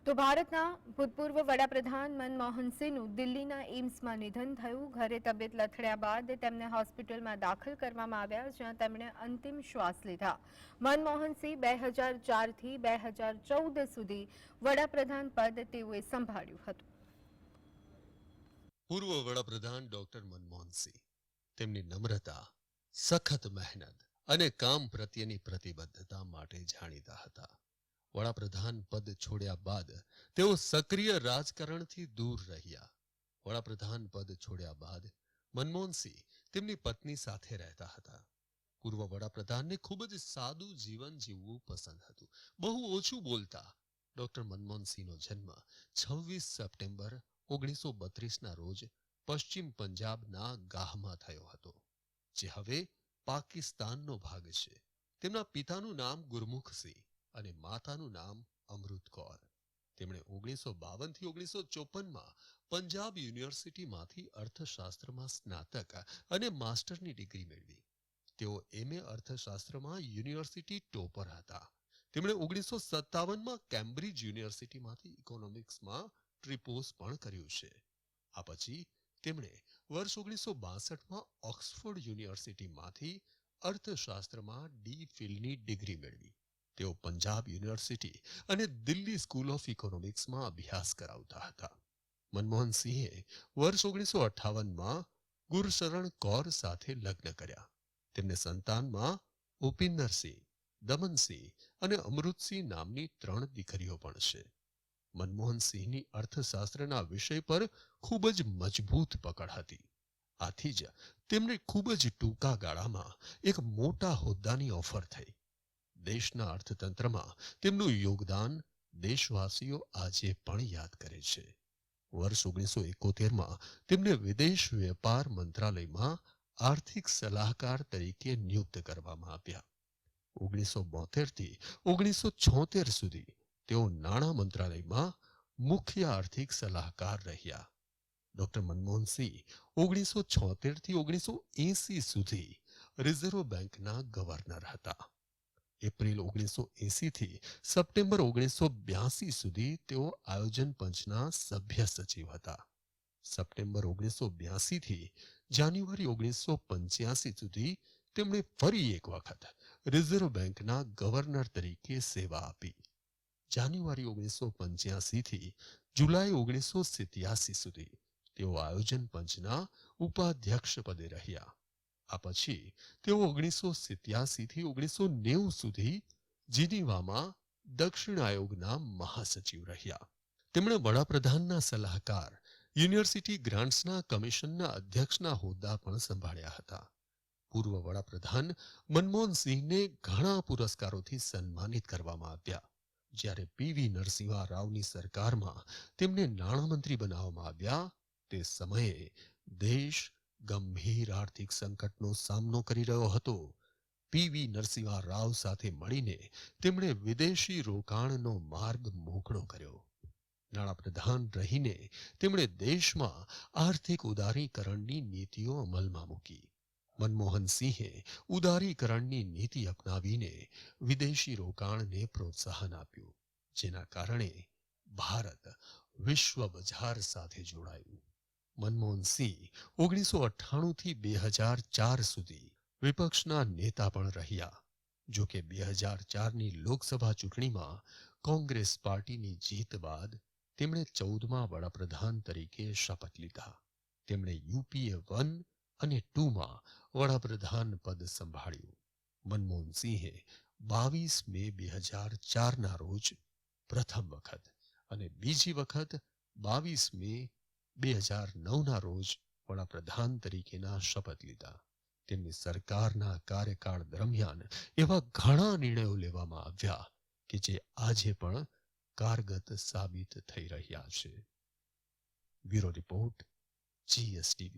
તો ભારતના ભૂતપૂર્વ વડાપ્રધાન મનમોહન સિંહનું દિલ્હીના એમ્સમાં નિધન થયું. ઘરે તબિયત લથડ્યા બાદ તેમને હોસ્પિટલમાં દાખલ કરવામાં આવ્યા, જ્યાં તેમણે અંતિમ શ્વાસ લીધા. મનમોહન સિંહ 2004થી 2014 સુધી વડાપ્રધાન પદ તેઓએ સંભાળ્યું હતું. પૂર્વ વડાપ્રધાન ડોક્ટર મનમોહન સિંહ તેમની નમ્રતા, સખત મહેનત અને કામ પ્રત્યેની પ્રતિબદ્ધતા માટે જાણીતા હતા. વડાપ્રધાન પદ છોડ્યા બાદ તેઓ સક્રિય રાજકારણથી દૂર રહ્યા. વડાપ્રધાન પદ છોડ્યા બાદ મનમોહનસિંહ તેમની પત્ની સાથે રહેતા હતા. પૂર્વ વડાપ્રધાનને ખૂબ જ સાદું જીવન જીવવું પસંદ હતું. બહુ ઓછું બોલતા. ડોક્ટર મનમોહનસિંહનો જન્મ 26 સપ્ટેમ્બર 1932ના રોજ પશ્ચિમ પંજાબના ગાહમાં થયો હતો, જે હવે પાકિસ્તાનનો ભાગ છે. તેમના પિતાનું નામ ગુરમુખસિંહ અને માતાનું નામ અમૃત કૌર. તેમણે 1952 થી 1954માં પંજાબ યુનિવર્સિટીમાંથી અર્થશાસ્ત્રમાં સ્નાતક અને માસ્ટરની ડિગ્રી મેળવી. તેઓ MA અર્થશાસ્ત્રમાં યુનિવર્સિટી ટોપર હતા. તેમણે 1957માં કેમ્બ્રિજ યુનિવર્સિટીમાંથી ઇકોનોમિક્સમાં ટ્રિપોસ પણ કર્યું છે. આ પછી તેમણે વર્ષ 1962માં ઓક્સફોર્ડ યુનિવર્સિટીમાંથી અર્થશાસ્ત્રમાં DPhilની ડિગ્રી મેળવી. તેઓ પંજાબ યુનિવર્સિટી અને દિલ્હી સ્કૂલ ઓફ ઇકોનોમિક્સમાં અભ્યાસ કરાવતા હતા. મનમોહનસિંહે વર્ષ 1958માં ગુરશરણ કૌર સાથે લગ્ન કર્યા. તેમને સંતાનમાં ઉપિન્દરસિંહ, દમનસિંહ અને અમૃતસિંહ નામની 3 દીકરીઓ પણ છે. મનમોહનસિંહની અર્થશાસ્ત્રના વિષય પર ખૂબ જ મજબૂત પકડ હતી. આથી જ તેમને ખૂબ જ ટૂંકા ગાળામાં એક મોટા હોદ્દાની ઓફર થઈ. દેશના અર્થતંત્રમાં તેમનું યોગદાન દેશવાસીઓ આજે પણ યાદ કરે છે. વર્ષ 1971માં તેમને વિદેશ વેપાર મંત્રાલયમાં આર્થિક સલાહકાર તરીકે નિયુક્ત કરવામાં આવ્યા. 1972થી 1976 સુધી તેઓ નાણાં મંત્રાલયમાં મુખ્ય આર્થિક સલાહકાર રહ્યા. ડોક્ટર મનમોહનસિંહ 1976થી 1980 સુધી રિઝર્વ બેંકના ગવર્નર હતા. એપ્રિલ 1980થી સપ્ટેમ્બર 1982 સુધી તેઓ આયોજન પંચના સભ્ય સચિવ હતા. સપ્ટેમ્બર 1982થી જાન્યુઆરી 1985 સુધી તેમણે ફરી એક વખત રિઝર્વ બેંકના ગવર્નર તરીકે સેવા આપી. જાન્યુઆરી 1985થી જુલાઈ 1987 સુધી તેઓ આયોજન પંચના ઉપાધ્યક્ષ પદે રહ્યા. આ પછી તેઓ 1987થી 1990 સુધી જીનીવામાં દક્ષિણ આયોગના મહાસચિવ રહ્યા. તેમણે વડાપ્રધાનના સલાહકાર, યુનિવર્સિટી ગ્રાન્ટ્સના કમિશનના અધ્યક્ષના હોદ્દા પણ સંભાળ્યા હતા. પૂર્વ વડાપ્રધાન મનમોહનસિંહને ઘણા પુરસ્કારોથી સન્માનિત કરવામાં આવ્યા. જ્યારે PV નરસિંહા રાવની સરકારમાં તેમને નાણામંત્રી બનાવવામાં આવ્યા, તે સમયે દેશ ગંભીર આર્થિક સંકટનો સામનો કરી રહ્યો હતો. PV નરસિંહા રાવ સાથે મળીને તેમણે વિદેશી રોકાણનો માર્ગ મોકળો કર્યો. નાણાપ્રધાન રહીને તેમણે દેશમાં આર્થિક ઉદારીકરણની નીતિઓ અમલમાં મૂકી. મનમોહનસિંહે ઉદારીકરણની નીતિ અપનાવીને વિદેશી રોકાણને પ્રોત્સાહન આપ્યું, જેના કારણે ભારત વિશ્વ બજાર સાથે જોડાયું. મનમોહનસિંહ 1998થી 2004 સુધી વિપક્ષના નેતા પણ રહ્યા. જો કે 2004ની લોકસભા ચૂંટણીમાં કોંગ્રેસ પાર્ટીની જીત બાદ તેમણે 14મા વડાપ્રધાન તરીકે શપથ લીધા. તેમણે UPA 1 અને 2માં વડાપ્રધાન પદ સંભાળ્યું. મનમોહનસિંહે 22 મે 2004ના રોજ પ્રથમ વખત અને બીજી વખત 22 મે 2009ના રોજ વડાપ્રધાન તરીકેના શપથ લીધા. તેમની સરકારના કાર્યકાળ દરમિયાન એવા ઘણા નિર્ણયો લેવામાં આવ્યા કે જે આજે પણ કારગત સાબિત થઈ રહ્યા છે. Bureau report, GSTV.